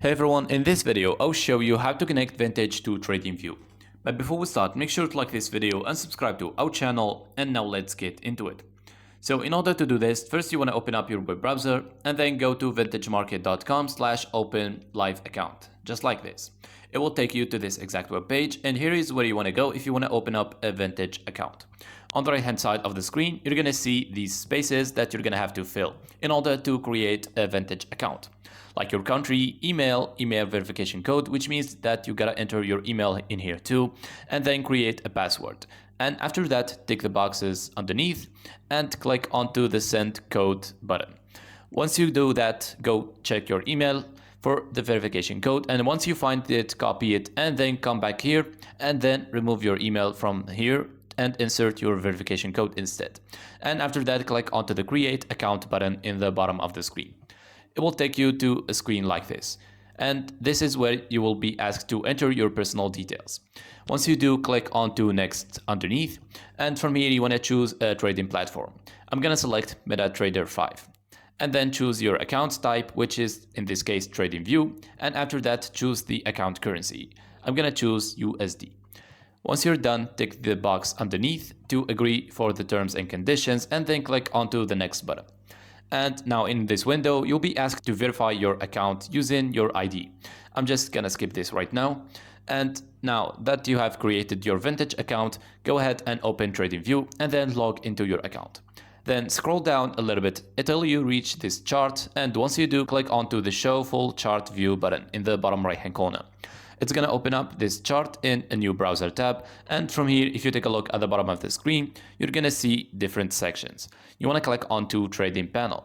Hey everyone, in this video I'll show you how to connect Vantage to Tradingview. But before we start, make sure to like this video and subscribe to our channel, and now let's get into it. So in order to do this, first you want to open up your web browser and then go to vantagemarket.com/open live account, just like this. It will take you to this exact web page, and here is where you want to go if you want to open up a Vantage account. On the right hand side of the screen, you're going to see these spaces that you're going to have to fill in order to create a Vantage account. Like your country, email verification code, which means that you gotta enter your email in here too, and then create a password. And after that, tick the boxes underneath and click onto the send code button. Once you do that, go check your email for the verification code, and once you find it, copy it and then come back here and then remove your email from here and insert your verification code instead. And after that, click onto the create account button in the bottom of the screen. It will take you to a screen like this, and this is where you will be asked to enter your personal details. Once you do, click on to next underneath, and from here you want to choose a trading platform. I'm gonna select MetaTrader 5 and then choose your account type, which is in this case Tradingview, and after that choose the account currency. I'm gonna choose USD. Once you're done, tick the box underneath to agree for the terms and conditions and then click onto the next button. And now in this window, you'll be asked to verify your account using your ID. I'm just gonna skip this right now. And now that you have created your Vantage account, go ahead and open Tradingview and then log into your account. Then scroll down a little bit until you reach this chart, and once you do, click onto the Show Full Chart View button in the bottom right hand corner. It's gonna open up this chart in a new browser tab, and from here, if you take a look at the bottom of the screen, you're gonna see different sections. You wanna click onto Trading Panel,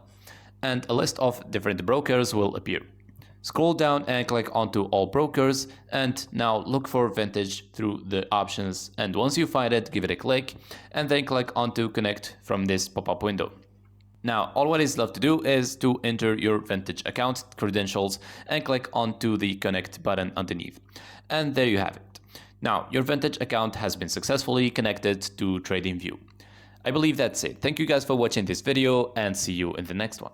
and a list of different brokers will appear. Scroll down and click onto All Brokers, and now look for Vantage through the options, and once you find it, give it a click, and then click onto Connect from this pop-up window. Now, all what is left to do is to enter your Vantage account credentials and click onto the Connect button underneath. And there you have it. Now, your Vantage account has been successfully connected to Tradingview. I believe that's it. Thank you guys for watching this video, and see you in the next one.